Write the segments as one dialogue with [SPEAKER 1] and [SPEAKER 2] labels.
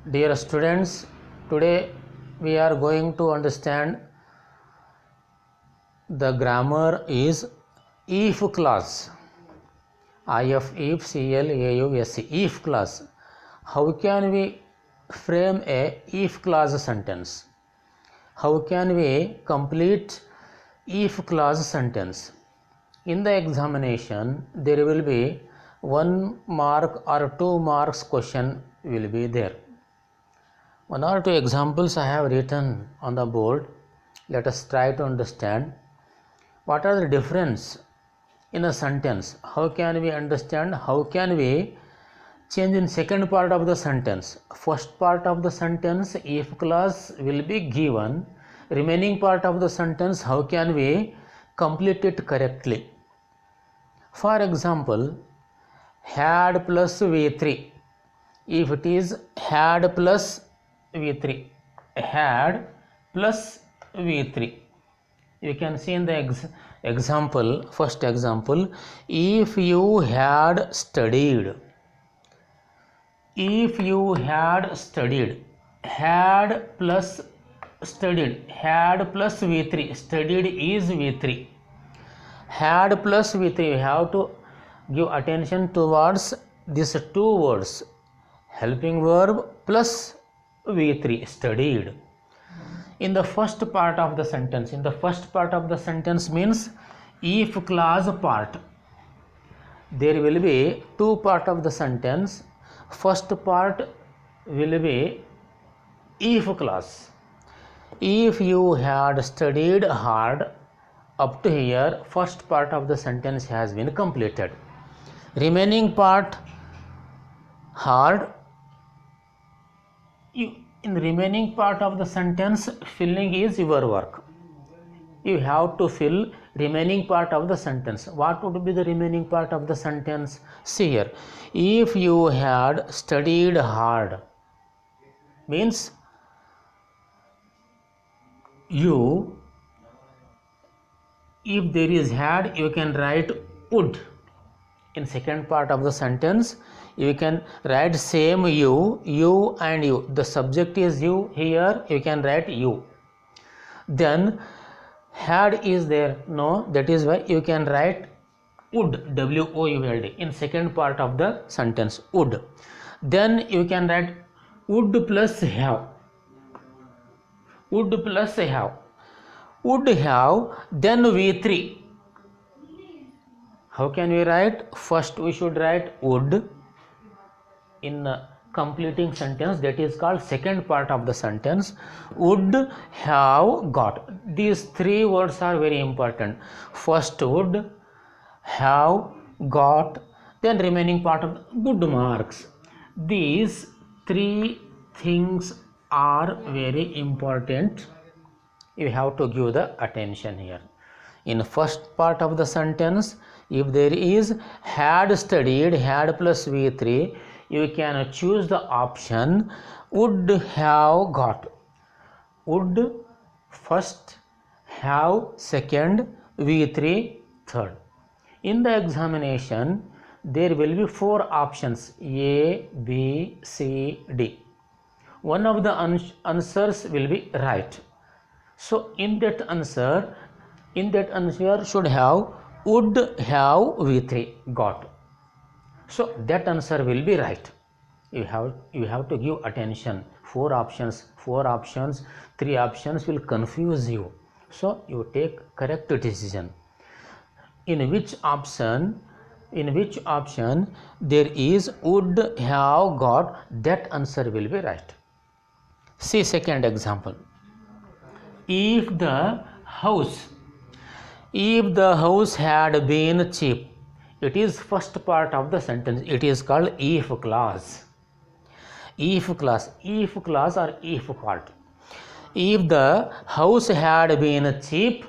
[SPEAKER 1] Dear students, today we are going to understand the grammar is if clause. If, CL, AU, SC, if clause. How can we frame a if clause sentence? How can we complete if clause sentence? In the examination, there will be 1 mark or 2 marks question will be there. 1 or 2 examples I have written on the board. Let us try to understand what are the difference in a sentence. How can we understand? How can we change in second part of the sentence? First part of the sentence if clause will be given. Remaining part of the sentence how can we complete it correctly? For example, had plus V3. If it is had plus V3, had plus V3, you can see in the example, first example, if you had studied, if you had studied, had plus studied, had plus V3, studied is V3, had plus V3, you have to give attention towards these two words, helping verb plus V3, studied. In the first part of the sentence, means if clause part, there will be two part of the sentence. First part will be if clause. If you had studied hard, up to here first part of the sentence has been completed. Remaining part hard, in the remaining part of the sentence filling is your work. You have to fill remaining part of the sentence. What would be the remaining part of the sentence? See here, if you had studied hard means you, if there is had, you can write would. In second part of the sentence you can write same you and you, the subject is you, here you can write you. Then had is there, no, that is why you can write would, would, in second part of the sentence, would. Then you can write would plus have, would plus have, would have, then V3. How can we write? First we should write would in completing sentence, that is called second part of the sentence, would have got. These three words are very important. First would, have, got, then remaining part of good marks. These three things are very important. You have to give the attention here. In first part of the sentence, if there is had studied, had plus V3, you can choose the option would have got. Would first, have second, V3 third. In the examination, there will be 4 options, A, B, C, D. One of the answers will be right. So in that answer should have would have V3 got. So that answer will be right. You have to give attention. 4 options, 3 options will confuse you. So you take correct decision. In which option there is would have got, that answer will be right. See second example. If the house had been cheap, it is first part of the sentence, it is called if clause. If clause or if part. If the house had been cheap,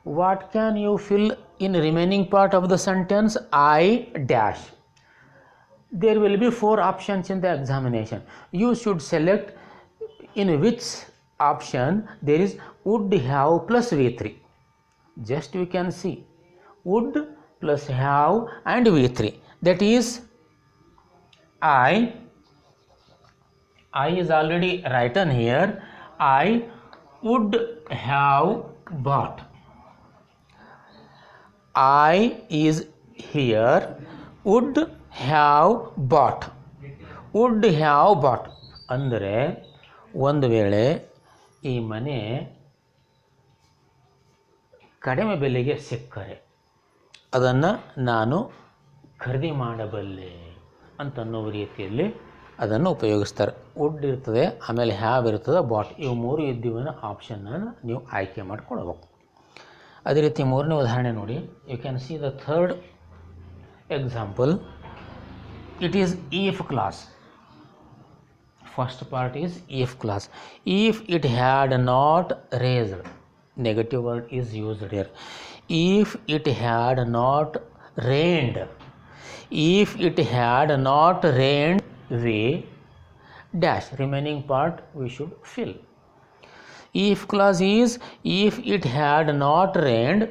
[SPEAKER 1] what can you fill in remaining part of the sentence? I dash. There will be 4 options in the examination. You should select in which option there is would have plus V3. Just we can see would plus have and V3, that is I I is already written here. I would have bought. I is here. Would have bought. Would have bought ಅಂದರೆ ಒಂದು ವೇಳೆ ಈ ಮನೆ ಕಡಿಮೆ ಬೆಲೆಗೆ ಸಿಕ್ಕರೆ ಅದನ್ನು ನಾನು ಖರೀದಿ ಮಾಡಬಲ್ಲೆ ಅಂತನ್ನೋ ರೀತಿಯಲ್ಲಿ ಅದನ್ನು ಉಪಯೋಗಿಸ್ತಾರೆ. ವುಡ್ ಇರ್ತದೆ, ಆಮೇಲೆ ಹ್ಯಾವ್ ಇರ್ತದೆ, ಬಾಟ್, ಇವು ಮೂರು ಇದ್ದೀವನ್ನ ಆಪ್ಷನನ್ನು ನೀವು ಆಯ್ಕೆ ಮಾಡಿಕೊಳ್ಬೇಕು. ಅದೇ ರೀತಿ ಮೂರನೇ ಉದಾಹರಣೆ ನೋಡಿ. You can see the third example. It is if clause. First part is if clause. If it had not raised, negative word is used here. If it had not rained. If it had not rained, we dash, remaining part we should fill. If clause is if it had not rained,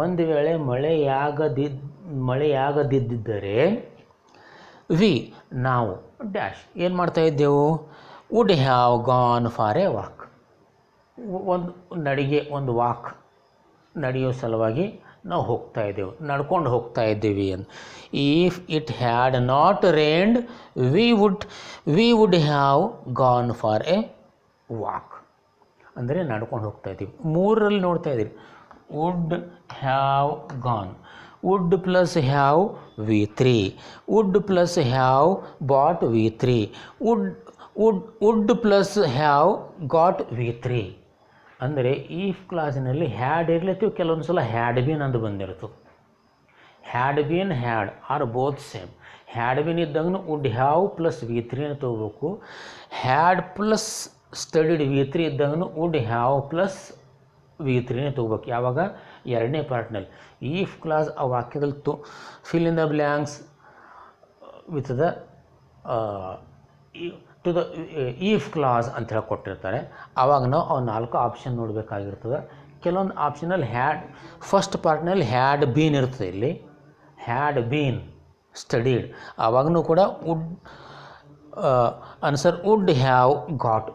[SPEAKER 1] ಒಂದು ವೇಳೆ ಮಳೆಯಾಗದಿದ್ದರೆ V ನಾವು dash ಏನು ಮಾಡ್ತಾ ಇದ್ದೆವು, would have gone for a walk, ಒಂದು walk ನಡೆಯೋ ಸಲುವಾಗಿ ನಾವು ಹೋಗ್ತಾ ಇದ್ದೆವು, ನಡ್ಕೊಂಡು ಹೋಗ್ತಾ ಇದ್ದೀವಿ ಅಂತ. If it had not rained we would have gone for a walk, ಅಂದರೆ ನಡ್ಕೊಂಡು ಹೋಗ್ತಾ ಇದ್ದೀವಿ. ಮೂರರಲ್ಲಿ ನೋಡ್ತಾ ಇದ್ದೀವಿ. Would have gone, would plus have V3, would plus have bought V3, would plus have got V3. ಅಂದರೆ ಈಫ್ ಕ್ಲಾಸಿನಲ್ಲಿ ಹ್ಯಾಡ್ ಇರ್ಲತ್ತೀವಿ, ಕೆಲವೊಂದು ಸಲ ಹ್ಯಾಡ್ ಬೀನ್ ಅಂತ ಬಂದಿರ್ತದೆ. Had been had are both same. Had been ಇದ್ದಂಗೂ ವುಡ್ ಹ್ಯಾವ್ ಪ್ಲಸ್ V3 ಅಂತ ತೊಗೋಬೇಕು. Had plus studied V3 ಇದ್ದಂಗೂ would have plus V3 ತೊಗೋಬೇಕು. ಯಾವಾಗ ಎರಡನೇ ಪಾರ್ಟ್ನಲ್ಲಿ ಈಫ್ ಕ್ಲಾಸ್ ಆ ವಾಕ್ಯದಲ್ಲಿ fill in the blanks with the to the if clause ಅಂತ ಹೇಳಿ ಕೊಟ್ಟಿರ್ತಾರೆ. ಆವಾಗ ನಾವು ಅವು 4 ಆಪ್ಷನ್ ನೋಡಬೇಕಾಗಿರ್ತದೆ. ಕೆಲವೊಂದು ಆಪ್ಷನಲ್ಲಿ ಫಸ್ಟ್ ಪಾರ್ಟ್ನಲ್ಲಿ ಹ್ಯಾಡ್ ಬೀನ್ ಇರ್ತದೆ. ಇಲ್ಲಿ ಹ್ಯಾಡ್ ಬೀನ್ ಸ್ಟಡೀಡ್, ಆವಾಗೂ ಕೂಡ answer would have got,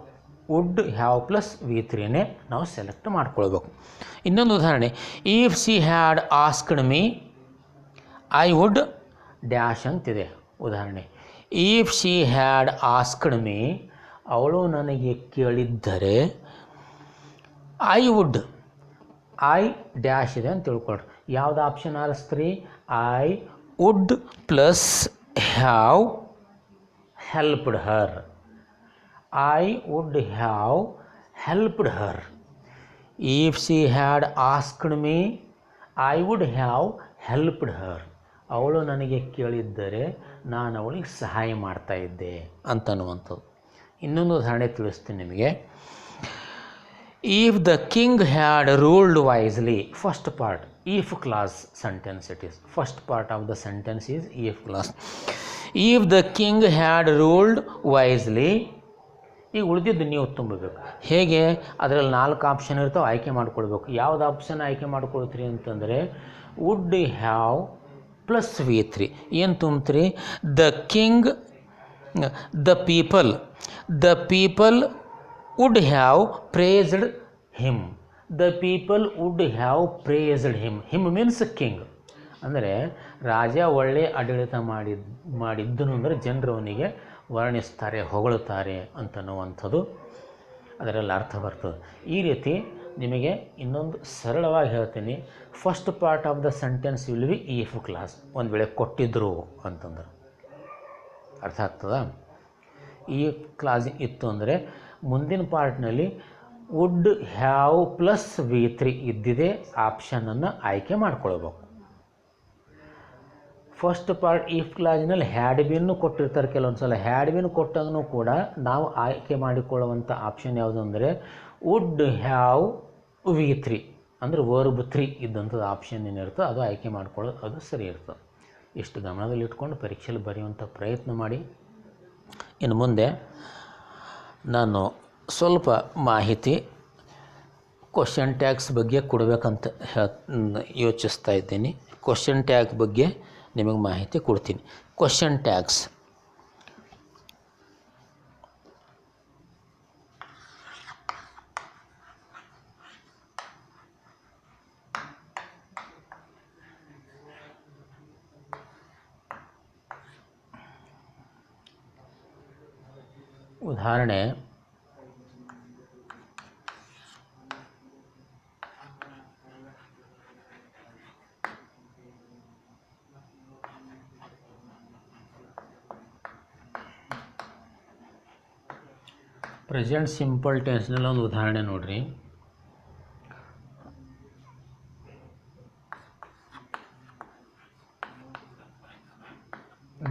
[SPEAKER 1] would have plus V3ನೇ ನಾವು ಸೆಲೆಕ್ಟ್ ಮಾಡ್ಕೊಳ್ಬೇಕು. ಇನ್ನೊಂದು ಉದಾಹರಣೆ, if she had asked me I would dash ಅಂತಿದೆ ಉದಾಹರಣೆ. If she had asked me, ಅವಳು ನನಗೆ ಕೇಳಿದ್ದರೆ ಐ ವುಡ್, ಐ ಡ್ಯಾಶ್ ಇದೆ ಅಂತ ತಿಳ್ಕೊಳ್ರಿ. ಯಾವ್ದು ಆಪ್ಷನ್ ಆರಿಸ್ತ್ರಿ? I would plus have helped her, I would have helped her. If she had asked me I would have helped her, ಅವಳು ನನಗೆ ಕೇಳಿದ್ದರೆ ನಾನು ಅವಳಿಗೆ ಸಹಾಯ ಮಾಡ್ತಾಯಿದ್ದೆ ಅಂತನ್ನುವಂಥದ್ದು. ಇನ್ನೊಂದು ಉದಾಹರಣೆ ತಿಳಿಸ್ತೀನಿ ನಿಮಗೆ. If the king had ruled wisely, first part if class sentence it is. First part of the sentence is if clause. If the king had ruled wisely, ಈಗ ಉಳಿದಿದ್ದು ನೀವು ತುಂಬಬೇಕು. ಹೇಗೆ? ಅದರಲ್ಲಿ 4 ಆಪ್ಷನ್ ಇರ್ತಾವೆ, ಆಯ್ಕೆ ಮಾಡ್ಕೊಳ್ಬೇಕು. ಯಾವ್ದು ಆಪ್ಷನ್ ಆಯ್ಕೆ ಮಾಡ್ಕೊಳ್ತೀರಿ ಅಂತಂದರೆ ವುಡ್ ಹ್ಯಾವ್ ಪ್ಲಸ್ V3 ಏನು ತುಂಬ್ತೀರಿ? The king, the people would have praised him, the people would have praised him. Him means king, ಅಂದರೆ ರಾಜ ಒಳ್ಳೆಯ ಆಡಳಿತ ಮಾಡಿದ್ದನು ಅಂದರೆ ಜನರು ಅವನಿಗೆ ವರ್ಣಿಸ್ತಾರೆ, ಹೊಗಳುತ್ತಾರೆ ಅಂತನ್ನುವಂಥದ್ದು ಅದರಲ್ಲಿ ಅರ್ಥ ಬರ್ತದೆ. ಈ ರೀತಿ ನಿಮಗೆ ಇನ್ನೊಂದು ಸರಳವಾಗಿ ಹೇಳ್ತೀನಿ. First part of the sentence will be if class, ಒಂದು ವೇಳೆ ಕೊಟ್ಟಿದ್ರು ಅಂತಂದ್ರೆ ಅರ್ಥ ಆಗ್ತದ. ಈ ಕ್ಲಾಸ್ ಇತ್ತು ಅಂದರೆ ಮುಂದಿನ ಪಾರ್ಟ್ನಲ್ಲಿ ವುಡ್ ಹ್ಯಾವ್ ಪ್ಲಸ್ V3 ಇದ್ದಿದೆ ಆಪ್ಷನನ್ನು ಆಯ್ಕೆ ಮಾಡ್ಕೊಳ್ಬೇಕು. ಫಸ್ಟ್ ಪಾರ್ಟ್ ಈಫ್ ಕ್ಲಾಸ್ನಲ್ಲಿ ಹ್ಯಾಡ್ ಬೀನ್ನು ಕೊಟ್ಟಿರ್ತಾರೆ. ಕೆಲವೊಂದು ಸಲ ಹ್ಯಾಡ್ ಬೀನ್ ಕೊಟ್ಟಾಗೂ ಕೂಡ ನಾವು ಆಯ್ಕೆ ಮಾಡಿಕೊಳ್ಳುವಂಥ ಆಪ್ಷನ್ ಯಾವುದು ಅಂದರೆ ವುಡ್ ಹ್ಯಾವ್ V3 ಅಂದರೆ ವರ್ಬ್ 3 ಇದ್ದಂಥದ್ದು ಆಪ್ಷನ್ ಏನಿರ್ತದೆ ಅದು ಆಯ್ಕೆ ಮಾಡ್ಕೊಳ್ಳೋದು, ಅದು ಸರಿ ಇರ್ತದೆ. ಇಷ್ಟು ಗಮನದಲ್ಲಿ ಇಟ್ಕೊಂಡು ಪರೀಕ್ಷೆಯಲ್ಲಿ ಬರೆಯುವಂಥ ಪ್ರಯತ್ನ ಮಾಡಿ. ಇನ್ನು ಮುಂದೆ ನಾನು ಸ್ವಲ್ಪ ಮಾಹಿತಿ ಕ್ವಶನ್ ಟ್ಯಾಗ್ಸ್ ಬಗ್ಗೆ ಕೊಡಬೇಕಂತ ಯೋಚಿಸ್ತಾ ಇದ್ದೀನಿ. ಕ್ವಶನ್ ಟ್ಯಾಗ್ ಬಗ್ಗೆ ನಿಮಗೆ ಮಾಹಿತಿ ಕೊಡ್ತೀನಿ. ಕ್ವಶನ್ ಟ್ಯಾಗ್ಸ್ ಉದಾಹರಣೆ ಪ್ರೆಸೆಂಟ್ ಸಿಂಪಲ್ ಟೆನ್ಸ್ನಲ್ಲಿ ಒಂದು ಉದಾಹರಣೆ ನೋಡ್ರಿ.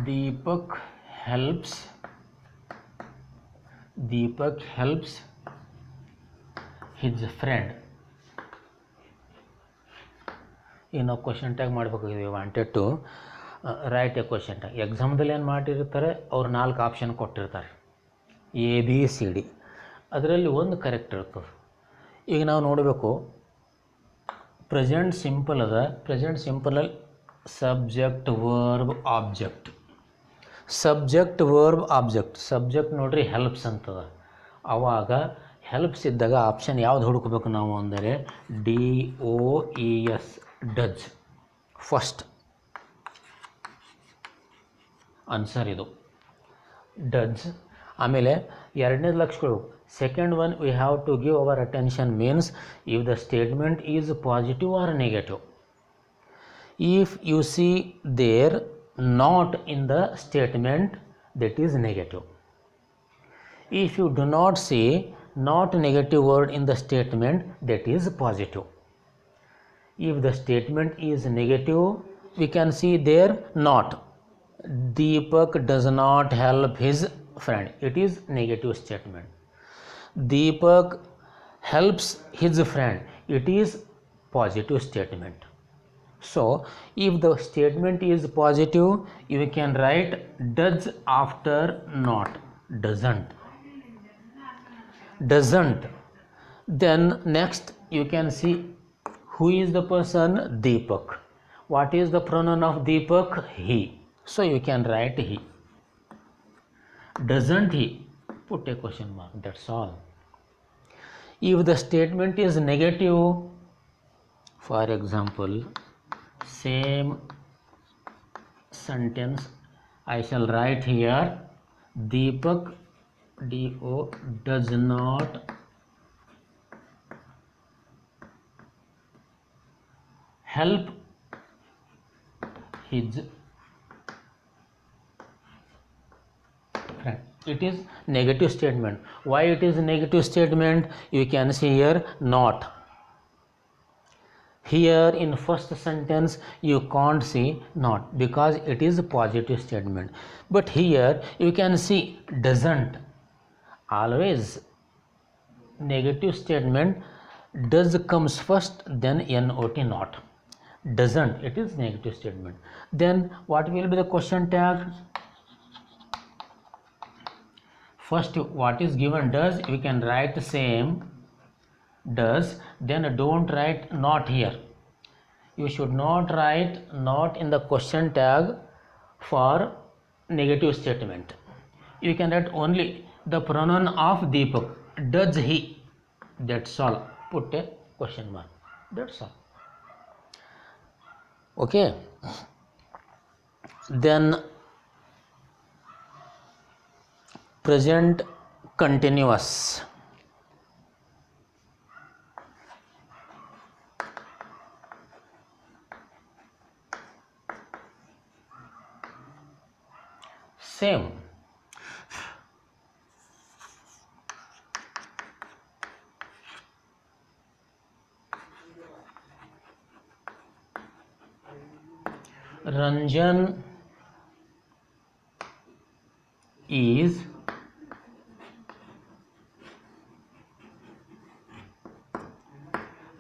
[SPEAKER 1] Deepak helps his friend. ಈಗ ನಾವು ಕ್ವಶನ್ ಟ್ಯಾಗ್ ಮಾಡಬೇಕಾಗಿದೆ. Wanted to write a question tag. ಎಕ್ಸಾಮ್ದಲ್ಲಿ ಏನು ಮಾಡಿರ್ತಾರೆ, ಅವ್ರು 4 ಆಪ್ಷನ್ ಕೊಟ್ಟಿರ್ತಾರೆ, ABCD. ಅದರಲ್ಲಿ ಒಂದು ಕರೆಕ್ಟ್ ಇರ್ತದೆ. ಈಗ ನಾವು ನೋಡಬೇಕು, ಪ್ರೆಸೆಂಟ್ ಸಿಂಪಲ್ ಅದ. ಪ್ರೆಸೆಂಟ್ ಸಿಂಪಲಲ್ಲಿ subject verb object, subject verb object. Subject ನೋಡ್ರಿ ಹೆಲ್ಪ್ಸ್ ಅಂತದ. ಆವಾಗ ಹೆಲ್ಪ್ಸ್ ಇದ್ದಾಗ ಆಪ್ಷನ್ ಯಾವ್ದು ಹುಡುಕಬೇಕು ನಾವು ಅಂದರೆ DOES, ಡಜ್. ಫಸ್ಟ್ ಆನ್ಸರ್ ಇದು ಡಜ್. ಆಮೇಲೆ ಎರಡನೇದು ಲಕ್ಷಗಳು. Second one we have to give our attention means if the statement is positive or negative. If you see there not in the statement, that is negative. If you do not see not negative word in the statement, that is positive. If the statement is negative, we can see there not. Deepak does not help his friend. It is negative statement. Deepak helps his friend. It is positive statement. So if the statement is positive, you can write does after not. Doesn't. Then next you can see who is the person, Deepak. What is the pronoun of Deepak? He. So you can write he. Doesn't he? Put a question mark. That's all. If the statement is negative, for example, same sentence I shall write here, Deepak does not help his friend. It is negative statement. Why it is a negative statement? You can see here not. Here in first sentence you can't see not because it is a positive statement, but here you can see doesn't. Always negative statement, does comes first, then not, not. Doesn't, it is negative statement. Then what will be the question tag? First what is given does, we can write the same does, then don't write not here. You should not write not in the question tag for negative statement. You can write only the pronoun of Deepak, does he. That's all. Put a question mark. That's all. Okay. Then present continuous. Same.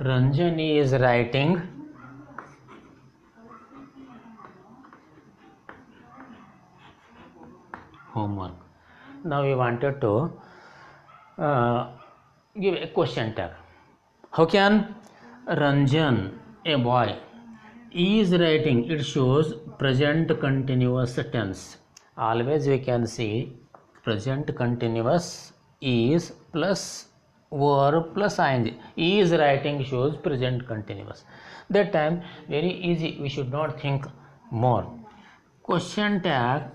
[SPEAKER 1] Ranjan is writing homework. Now we wanted to give a question tag. How can Ranjan, a boy, is writing? It shows present continuous tense. Always we can see present continuous is plus verb plus ing. Is writing shows present continuous. That time very easy, we should not think more. Question tag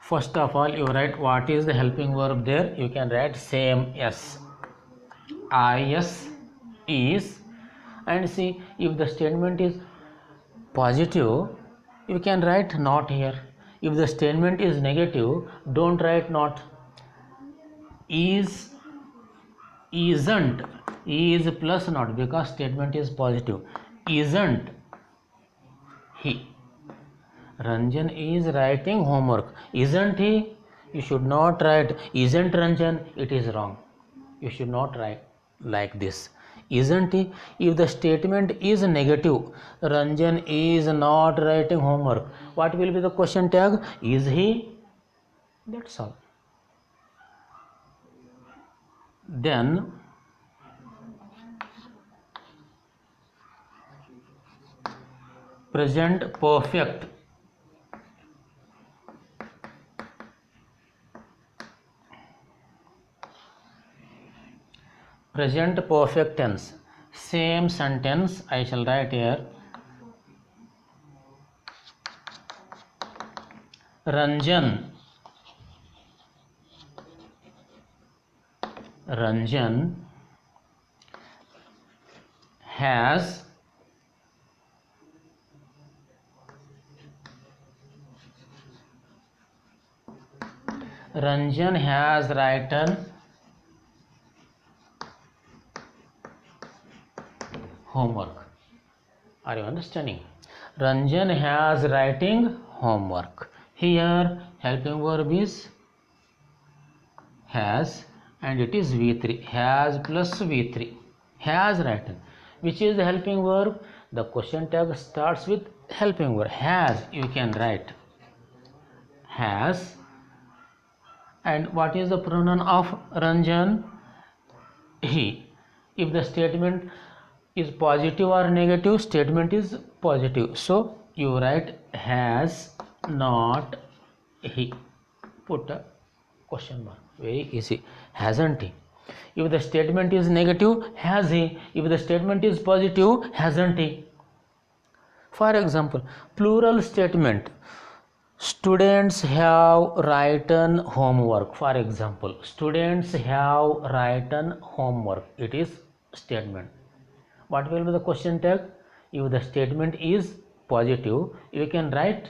[SPEAKER 1] First of all, you write what is the helping verb there. You can write same s, is, is, and see if the statement is positive, you can write not here. If the statement is negative, don't write not. Is, isn't, is plus not, because statement is positive. Isn't he? Ranjan is writing homework. Isn't he? You should not write isn't Ranjan. It is wrong. You should not write like this. Isn't he? If the statement is negative, Ranjan is not writing homework, what will be the question tag? Is he? That's all. Then present perfect. Present perfect tense, same sentence I shall write here. Ranjan has written homework. Are you understanding? Ranjan has writing homework. Here helping verb is has, and it is V3. Has plus V3. Has written. Which is the helping verb? The question tag starts with helping verb. Has, you can write has. And what is the pronoun of Ranjan? He. If the statement is positive or negative, statement is positive, so you write has not he. Put a question mark. Very easy. Hasn't he? If the statement is negative, has he? If the statement is positive, hasn't he? For example, plural statement. Students have written homework. For example, students have written homework. It is statement. What will be the question tag? If the statement is positive, you can write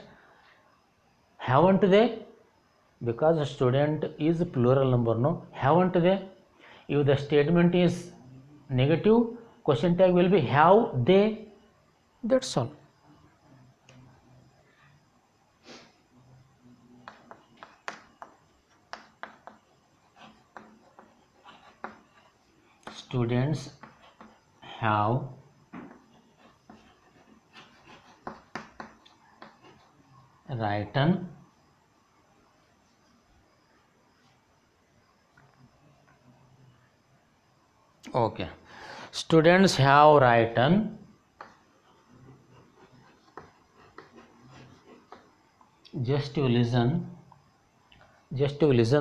[SPEAKER 1] haven't they, because student is plural number, no? Haven't they? If the statement is negative, question tag will be have they. That's all. Students have written okay. Students have written, just to listen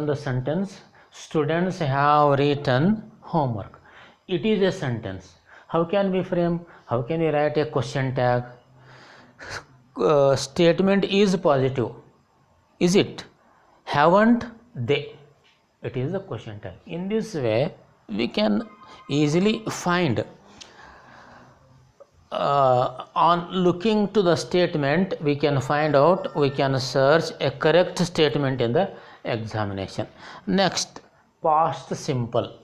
[SPEAKER 1] the sentence. Students have written homework. It is a sentence. How can we frame? How can we write a question tag? Statement is positive. Is it? Haven't they? It is a question tag. In this way, we can easily find on looking to the statement, we can find out, we can search a correct statement in the examination. Next, past simple.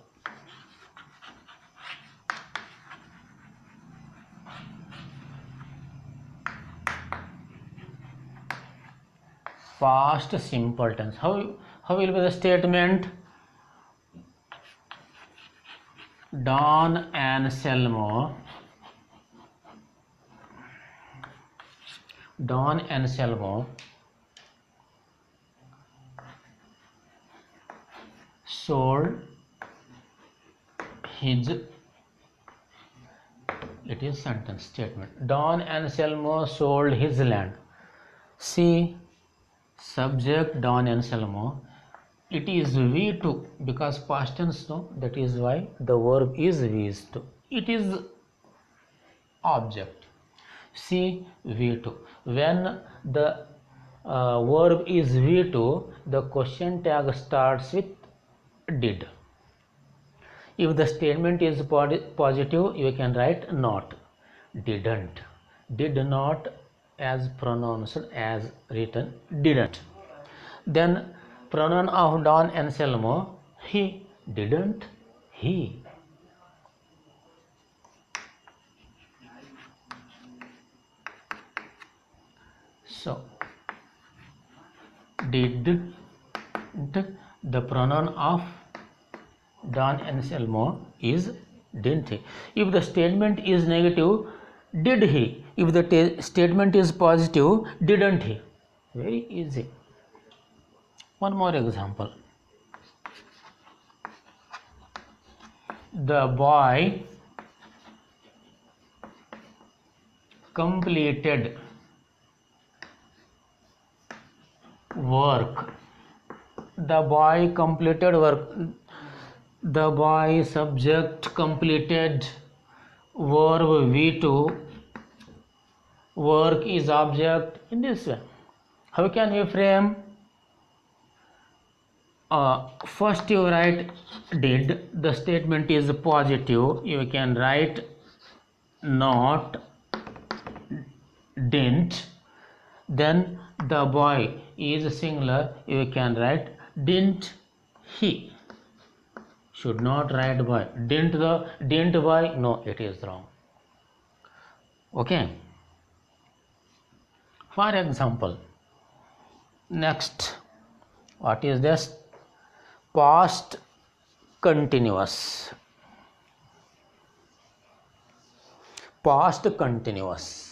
[SPEAKER 1] Past simple tense. How will be the statement? Don Anselmo sold his, it is sentence statement. Don Anselmo sold his land. See, subject Don Anselmo, it is V2 because past tense, no, that is why the verb is V2. It is object. See, V2. When the verb is V2, the question tag starts with did. If the statement is positive, you can write not, didn't, did not as pronounced, as written didn't. Then pronoun of Don Anselmo, he, didn't he. So did, the pronoun of Don Anselmo is didn't he. If the statement is negative, did he. If the statement is positive, didn't he. Very easy. One more example. The boy completed work. The boy completed work. The boy subject completed, verb V2, work is object. In this way, how can we frame? First you write did, the statement is positive, you can write not, didn't. Then the boy is singular, you can write didn't he. Should not write boy. Didn't boy? No, it is wrong. Okay. For example, next, what is this? Past continuous. Past continuous.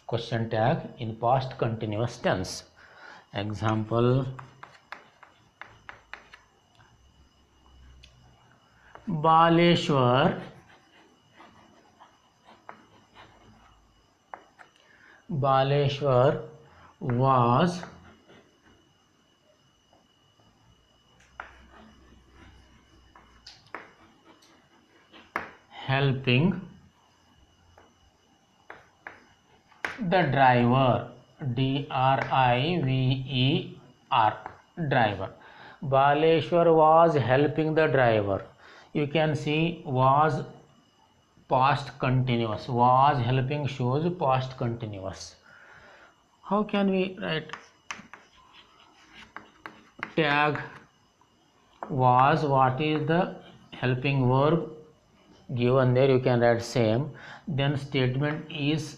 [SPEAKER 1] Question tag in past continuous tense. Example, Baleshwar was helping the driver, driver, driver. Baleshwar was helping the driver. You can see was past continuous. Was helping shows past continuous. How can we write? Tag was, what is the helping verb given there, you can write same. Then statement is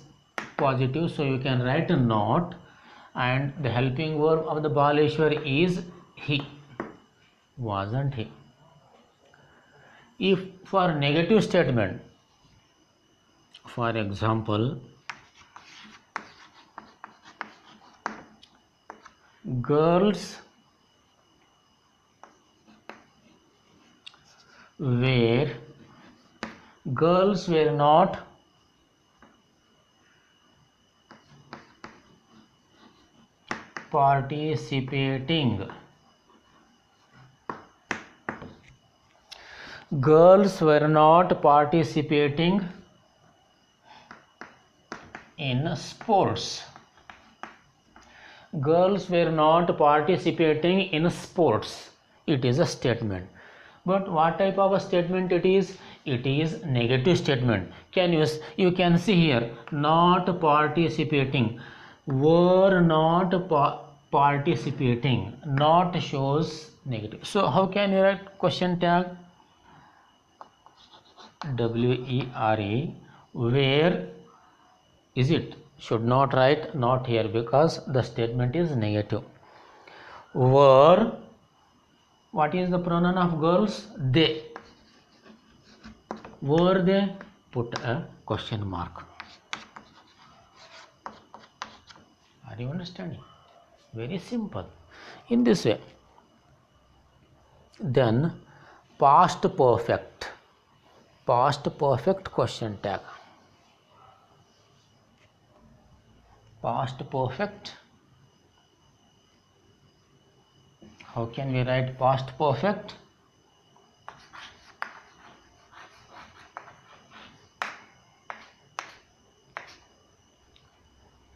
[SPEAKER 1] positive, so you can write not, and the helping verb of the Baleshwar is he, wasn't he. If for negative statement, for example, girls were not participating. Girls were not participating in sports. Girls were not participating in sports. It is a statement. But what type of a statement it is? It is negative statement. You can see here, not participating. Were not participating. Not shows negative. So how can you write question tag? WERE. Where is it? Should not write not here because the statement is negative. Were, what is the pronoun of girls? They. Were they? Put a question mark. Are you understanding? Very simple. In this way. Then past perfect. Past perfect question tag. Past perfect. How can we write past perfect?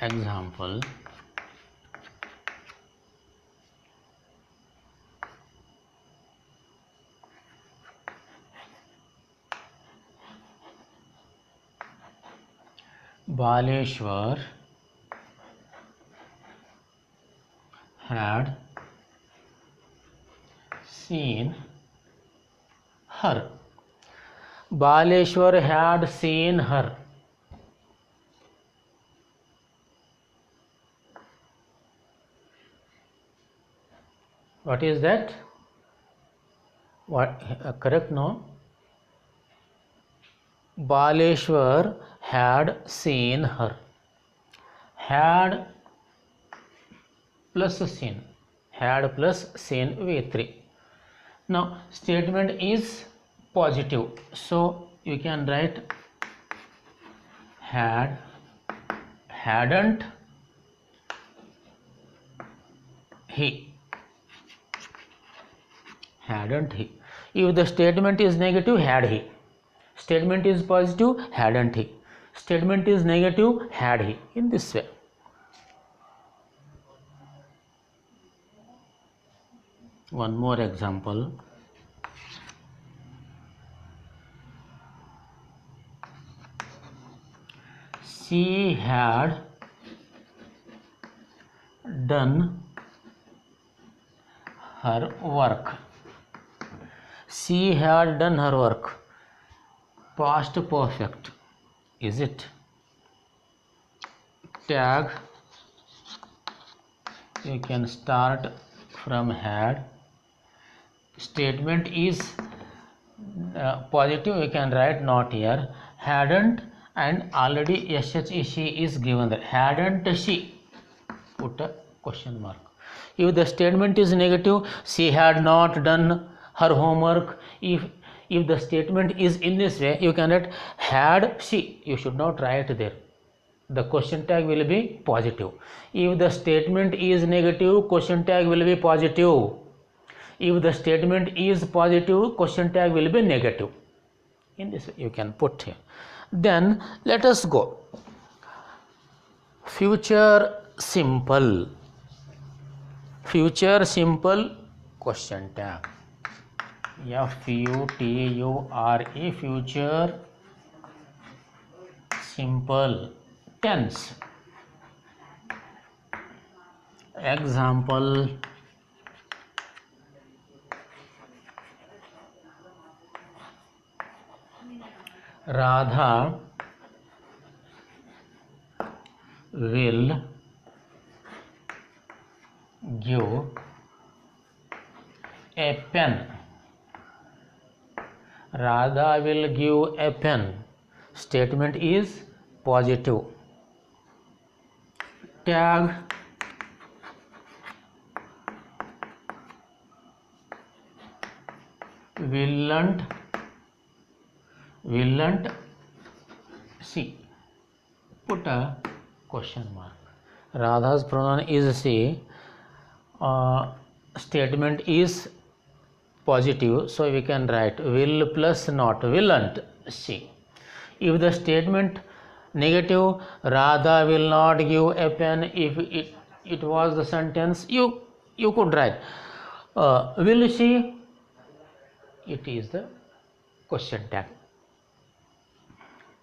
[SPEAKER 1] Example, Baleshwar had seen her. Baleshwar had seen her. What is that? What correct? No. Baleshwar had seen her. Had plus seen. Had plus seen V3. Now statement is positive, so you can write had, hadn't he, hadn't he. If the statement is negative, had he. Statement is positive, hadn't he. Statement is negative, had he. In this way. One more example. She had done her work. She had done her work. Past perfect. Is it? Tag. You can start from had. Statement is positive. You can write not here. Hadn't, and already she is given there. Hadn't she? Put a question mark. If the statement is negative, she had not done her homework. If the statement is in this way, you can write had she. You should not write there. The question tag will be positive. If the statement is negative, question tag will be positive. If the statement is positive, question tag will be negative. In this way, you can put here. Then let us go. Future simple. Future simple question tag. F-U-T-U-R-E, future simple tense. Example, Radha will give a pen. Radha will give a pen. Statement is positive. Tag willn't she. Put a question mark. Radha's pronoun is she. Statement is positive, so we can write will plus not, willn't she. If the statement negative, Radha will not give a pen, if it was the sentence, you could write will she. It is the question tag.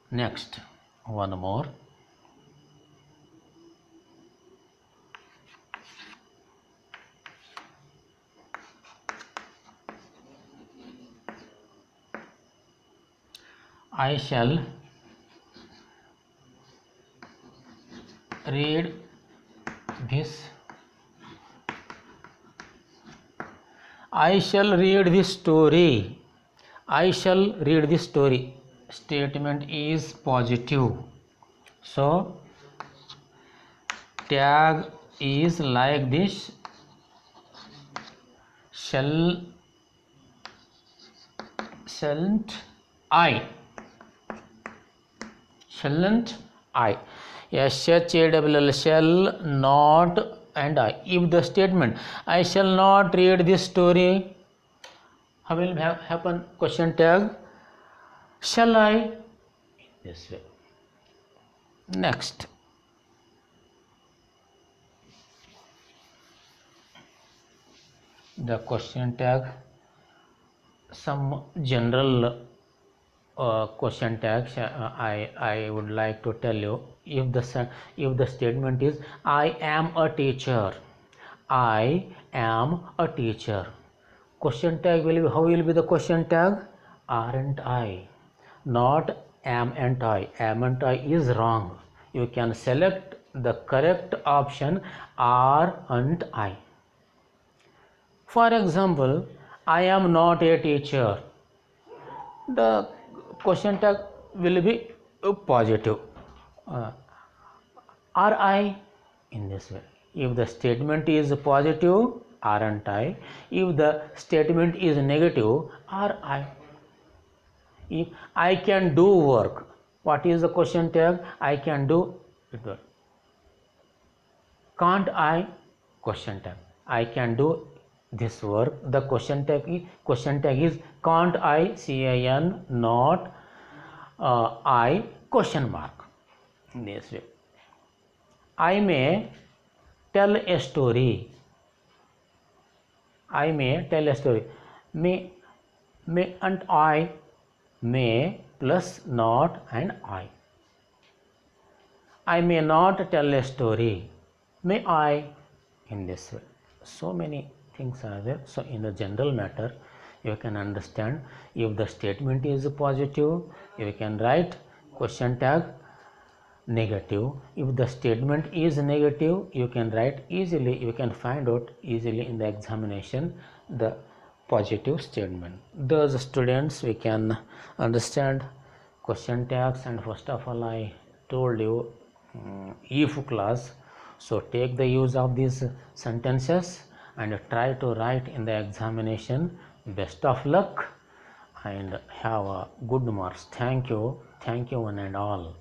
[SPEAKER 1] Next, one more. I shall read this. I shall read this story. I shall read this story. Statement is positive. So tag is like this. Shalln't I. Shalln't I. SHALL, shall not, and I. If the statement I shall not read this story, how will happen? Question tag shall I. This way. Next, the question tag, some general question tags. I would like to tell you, if the statement is I am a teacher, I am a teacher, question tag will be, how will be the question tag? Aren't I, not am and I. Am and I is wrong. You can select the correct option, aren't I. For example, I am not a teacher. The question tag will be positive. Are I, in this way. If the statement is positive, aren't I. If the statement is negative, are I. If I can do work, what is the question tag? I can do it. Can't I? Question tag. I can do this work. The question tag is can't I, CAN, not I, question mark. This way. I may tell a story. I may tell a story. May and I, may plus not and I. I may not tell a story. May I, in this way. So many things are there. So in the general matter, you can understand, if the statement is positive, you can write question tag negative. If the statement is negative, you can write easily, you can find out easily in the examination the positive statement. Those students, we can understand question tags. And first of all, I told you if clause. So take the use of these sentences and try to write in the examination. Best of luck and have a good marks. Thank you one and all.